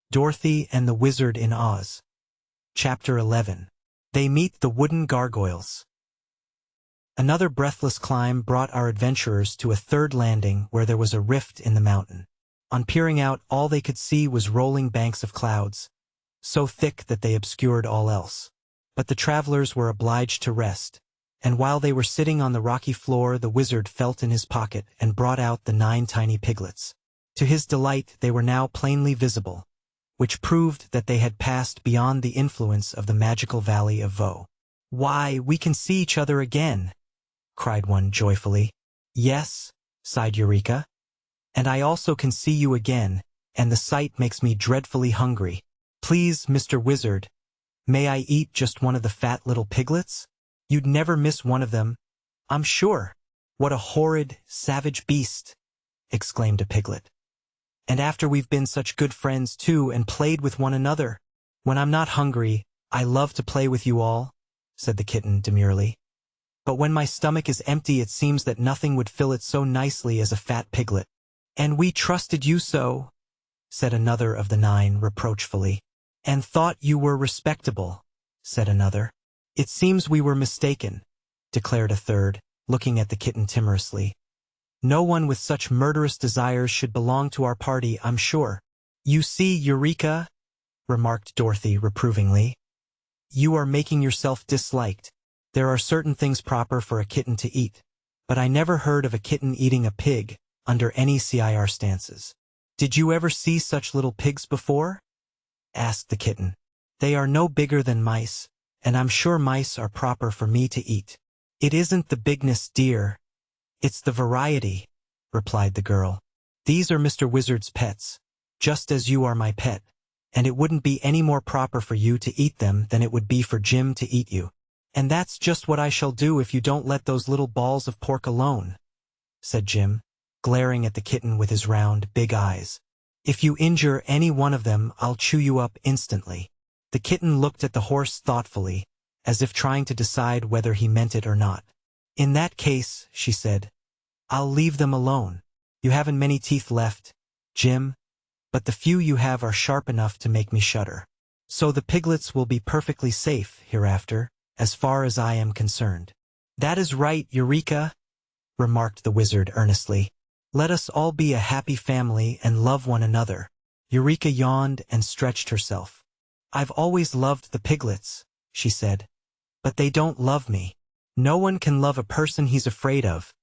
Dorothy and the Wizard in Oz. Chapter 11. They meet the wooden gargoyles. Another breathless climb brought our adventurers to a third landing where there was a rift in the mountain. On peering out, all they could see was rolling banks of clouds, so thick that they obscured all else. But the travelers were obliged to rest, and while they were sitting on the rocky floor, the wizard felt in his pocket and brought out the 9 tiny piglets. To his delight, they were now plainly visible, which proved that they had passed beyond the influence of the magical valley of Vo. "Why, we can see each other again!" cried one joyfully. "Yes," sighed Eureka. "And I also can see you again, and the sight makes me dreadfully hungry. Please, Mr. Wizard, may I eat just one of the fat little piglets? You'd never miss one of them, I'm sure." "What a horrid, savage beast!" exclaimed a piglet. "And after we've been such good friends, too, and played with one another." "When I'm not hungry, I love to play with you all," said the kitten demurely. "But when my stomach is empty, it seems that nothing would fill it so nicely as a fat piglet." "And we trusted you so," said another of the 9 reproachfully. "And thought you were respectable," said another. "It seems we were mistaken," declared a third, looking at the kitten timorously. "No one with such murderous desires should belong to our party, I'm sure." "You see, Eureka," remarked Dorothy reprovingly, "you are making yourself disliked. There are certain things proper for a kitten to eat, but I never heard of a kitten eating a pig under any circumstances." "Did you ever see such little pigs before?" asked the kitten. "They are no bigger than mice, and I'm sure mice are proper for me to eat." "It isn't the bigness, dear. It's the variety," replied the girl. "These are Mr. Wizard's pets, just as you are my pet, and it wouldn't be any more proper for you to eat them than it would be for Jim to eat you. And that's just what I shall do if you don't let those little balls of pork alone," said Jim, glaring at the kitten with his round, big eyes. "If you injure any one of them, I'll chew you up instantly." The kitten looked at the horse thoughtfully, as if trying to decide whether he meant it or not. "In that case," she said, "I'll leave them alone. You haven't many teeth left, Jim, but the few you have are sharp enough to make me shudder. So the piglets will be perfectly safe hereafter, as far as I am concerned." "That is right, Eureka," remarked the wizard earnestly. "Let us all be a happy family and love one another." Eureka yawned and stretched herself. "I've always loved the piglets," she said, "but they don't love me." "No one can love a person he's afraid of,"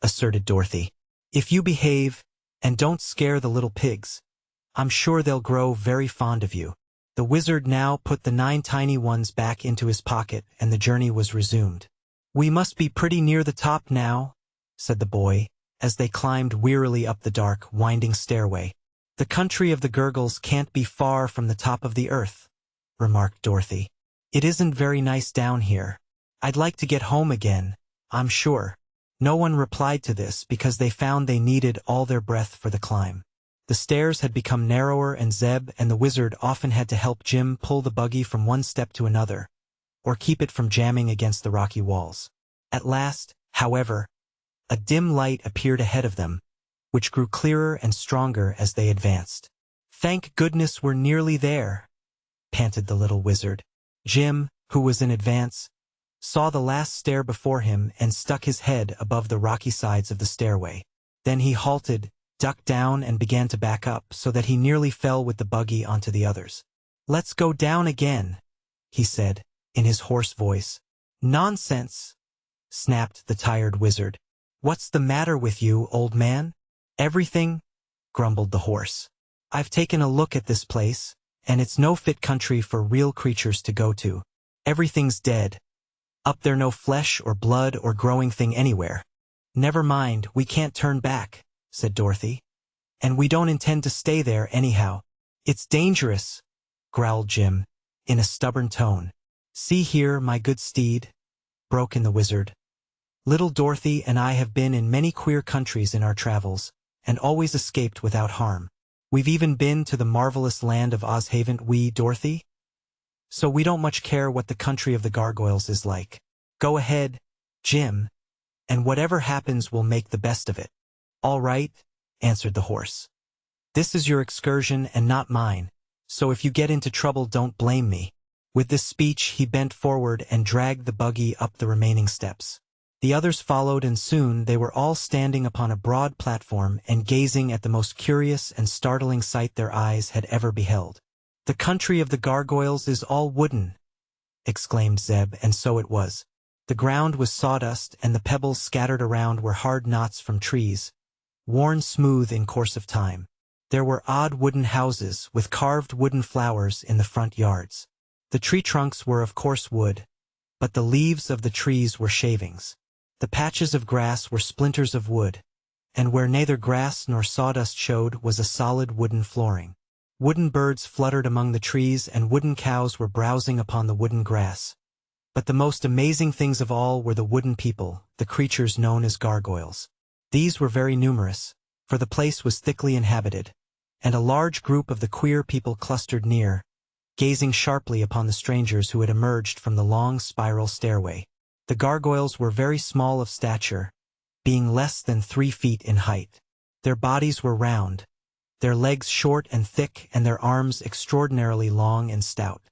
asserted Dorothy. "If you behave, and don't scare the little pigs, I'm sure they'll grow very fond of you." The wizard now put the 9 tiny ones back into his pocket, and the journey was resumed. "We must be pretty near the top now," said the boy, as they climbed wearily up the dark, winding stairway. "The country of the Gurgles can't be far from the top of the earth," remarked Dorothy. "It isn't very nice down here. I'd like to get home again, I'm sure." No one replied to this because they found they needed all their breath for the climb. The stairs had become narrower, and Zeb and the wizard often had to help Jim pull the buggy from one step to another, or keep it from jamming against the rocky walls. At last, however, a dim light appeared ahead of them, which grew clearer and stronger as they advanced. "Thank goodness we're nearly there," panted the little wizard. Jim, who was in advance, saw the last stair before him and stuck his head above the rocky sides of the stairway. Then he halted, ducked down, and began to back up so that he nearly fell with the buggy onto the others. "Let's go down again," he said, in his hoarse voice. "Nonsense," snapped the tired wizard. "What's the matter with you, old man?" "Everything," grumbled the horse. "I've taken a look at this place, and it's no fit country for real creatures to go to. Everything's dead. Up there no flesh or blood or growing thing anywhere." "Never mind, we can't turn back," said Dorothy. "And we don't intend to stay there anyhow." "It's dangerous," growled Jim, in a stubborn tone. "See here, my good steed," broke in the wizard. "Little Dorothy and I have been in many queer countries in our travels, and always escaped without harm. We've even been to the marvelous land of Oz, haven't we, Dorothy? So we don't much care what the country of the gargoyles is like. Go ahead, Jim, and whatever happens we'll make the best of it." "All right," answered the horse. "This is your excursion and not mine, So if you get into trouble, don't blame me." With this speech, he bent forward and dragged the buggy up the remaining steps. The others followed, and soon they were all standing upon a broad platform and gazing at the most curious and startling sight their eyes had ever beheld. "The country of the gargoyles is all wooden," exclaimed Zeb, and so it was. The ground was sawdust, and the pebbles scattered around were hard knots from trees, worn smooth in course of time. There were odd wooden houses with carved wooden flowers in the front yards. The tree trunks were of coarse wood, but the leaves of the trees were shavings. The patches of grass were splinters of wood, and where neither grass nor sawdust showed was a solid wooden flooring. Wooden birds fluttered among the trees, and wooden cows were browsing upon the wooden grass. But the most amazing things of all were the wooden people, the creatures known as gargoyles. These were very numerous, for the place was thickly inhabited, and a large group of the queer people clustered near, gazing sharply upon the strangers who had emerged from the long spiral stairway. The gargoyles were very small of stature, being less than 3 feet in height. Their bodies were round, their legs short and thick, and their arms extraordinarily long and stout.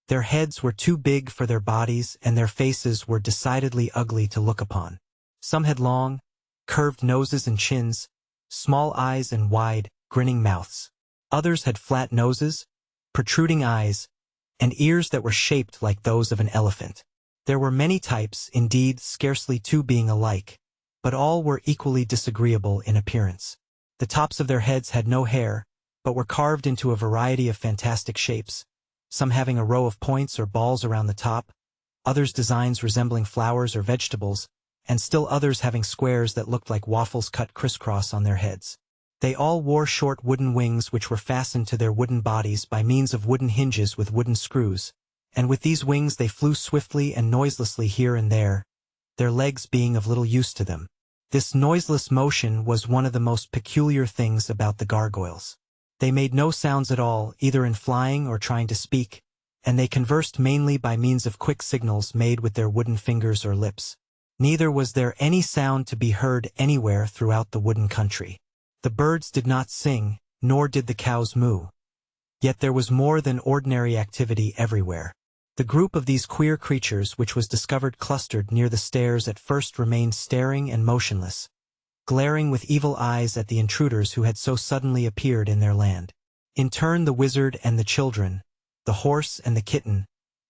Their heads were too big for their bodies, and their faces were decidedly ugly to look upon. Some had long, curved noses and chins, small eyes and wide, grinning mouths. Others had flat noses, protruding eyes, and ears that were shaped like those of an elephant. There were many types, indeed scarcely 2 being alike, but all were equally disagreeable in appearance. The tops of their heads had no hair, but were carved into a variety of fantastic shapes, some having a row of points or balls around the top, others designs resembling flowers or vegetables, and still others having squares that looked like waffles cut crisscross on their heads. They all wore short wooden wings which were fastened to their wooden bodies by means of wooden hinges with wooden screws, and with these wings they flew swiftly and noiselessly here and there, their legs being of little use to them. This noiseless motion was one of the most peculiar things about the gargoyles. They made no sounds at all, either in flying or trying to speak, and they conversed mainly by means of quick signals made with their wooden fingers or lips. Neither was there any sound to be heard anywhere throughout the wooden country. The birds did not sing, nor did the cows moo. Yet there was more than ordinary activity everywhere. The group of these queer creatures which was discovered clustered near the stairs at first remained staring and motionless, glaring with evil eyes at the intruders who had so suddenly appeared in their land. In turn the wizard and the children, the horse and the kitten,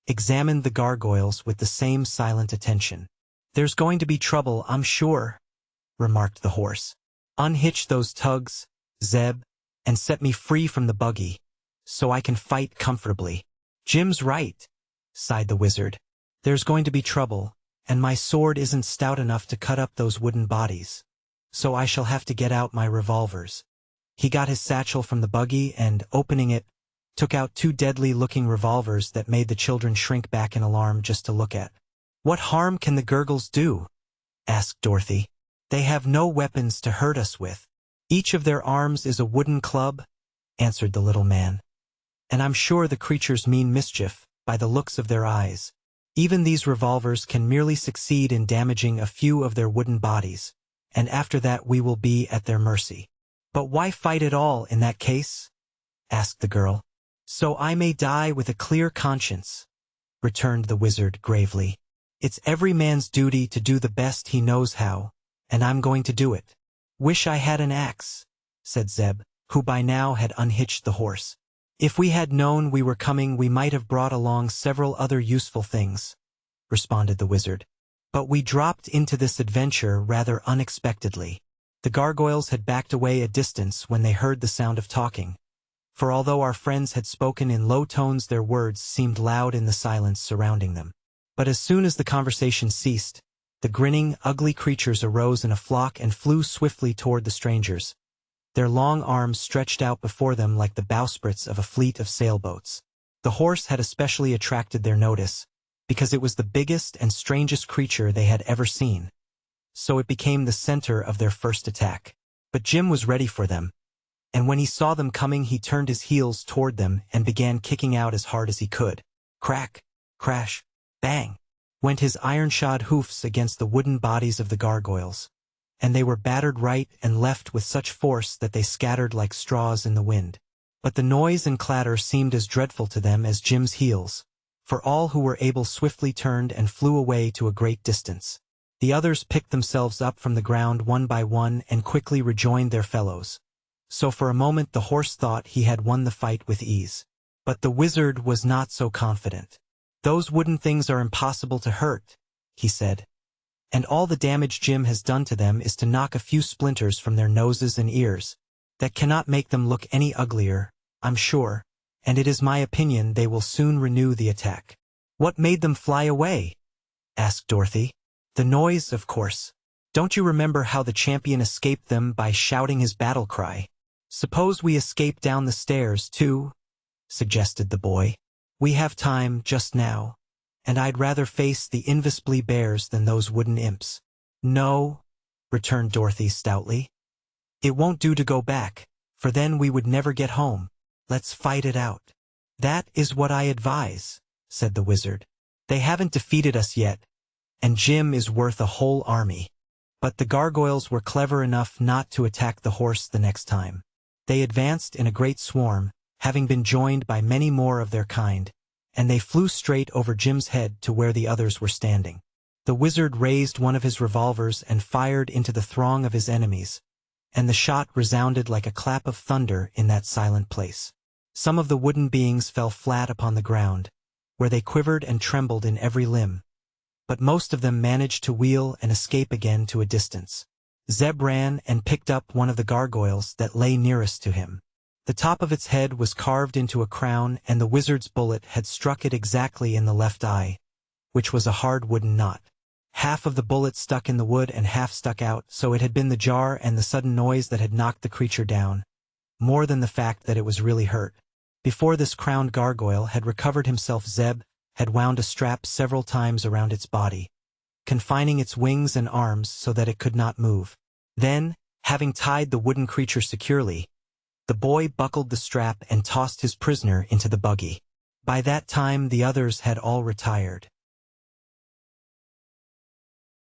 examined the gargoyles with the same silent attention. "There's going to be trouble, I'm sure," remarked the horse. "Unhitch those tugs, Zeb, and set me free from the buggy, so I can fight comfortably." "Jim's right," sighed the wizard. "There's going to be trouble, and my sword isn't stout enough to cut up those wooden bodies, so I shall have to get out my revolvers." He got his satchel from the buggy and, opening it, took out 2 deadly-looking revolvers that made the children shrink back in alarm just to look at. "What harm can the gurgles do?" asked Dorothy. "They have no weapons to hurt us with." "Each of their arms is a wooden club," answered the little man. "And I'm sure the creatures mean mischief, by the looks of their eyes. Even these revolvers can merely succeed in damaging a few of their wooden bodies, and after that we will be at their mercy." "But why fight at all in that case?" asked the girl. "So I may die with a clear conscience," returned the wizard gravely. "It's every man's duty to do the best he knows how, and I'm going to do it." "Wish I had an axe," said Zeb, who by now had unhitched the horse. "If we had known we were coming we might have brought along several other useful things," responded the wizard. "But we dropped into this adventure rather unexpectedly." The gargoyles had backed away a distance when they heard the sound of talking, for although our friends had spoken in low tones their words seemed loud in the silence surrounding them. But as soon as the conversation ceased, the grinning, ugly creatures arose in a flock and flew swiftly toward the strangers, their long arms stretched out before them like the bowsprits of a fleet of sailboats. The horse had especially attracted their notice, because it was the biggest and strangest creature they had ever seen, so it became the center of their first attack. But Jim was ready for them, and when he saw them coming he turned his heels toward them and began kicking out as hard as he could. Crack, crash, bang, went his iron-shod hoofs against the wooden bodies of the gargoyles, and they were battered right and left with such force that they scattered like straws in the wind. But the noise and clatter seemed as dreadful to them as Jim's heels, for all who were able swiftly turned and flew away to a great distance. The others picked themselves up from the ground one by one and quickly rejoined their fellows. So for a moment the horse thought he had won the fight with ease. But the wizard was not so confident. "Those wooden things are impossible to hurt," he said. "And all the damage Jim has done to them is to knock a few splinters from their noses and ears. That cannot make them look any uglier, I'm sure, and it is my opinion they will soon renew the attack." "What made them fly away?" asked Dorothy. "The noise, of course. Don't you remember how the champion escaped them by shouting his battle cry?" "Suppose we escape down the stairs, too," suggested the boy. "We have time just now, and I'd rather face the invisibly bears than those wooden imps." "No," returned Dorothy stoutly. "It won't do to go back, for then we would never get home. Let's fight it out." "That is what I advise," said the wizard. "They haven't defeated us yet, and Jim is worth a whole army." But the gargoyles were clever enough not to attack the horse the next time. They advanced in a great swarm, having been joined by many more of their kind, and they flew straight over Jim's head to where the others were standing. The wizard raised one of his revolvers and fired into the throng of his enemies, and the shot resounded like a clap of thunder in that silent place. Some of the wooden beings fell flat upon the ground, where they quivered and trembled in every limb, but most of them managed to wheel and escape again to a distance. Zeb ran and picked up one of the gargoyles that lay nearest to him. The top of its head was carved into a crown, and the wizard's bullet had struck it exactly in the left eye, which was a hard wooden knot. Half of the bullet stuck in the wood and half stuck out, so it had been the jar and the sudden noise that had knocked the creature down, more than the fact that it was really hurt. Before this crowned gargoyle had recovered himself, Zeb had wound a strap several times around its body, confining its wings and arms so that it could not move. Then, having tied the wooden creature securely, the boy buckled the strap and tossed his prisoner into the buggy. By that time the others had all retired.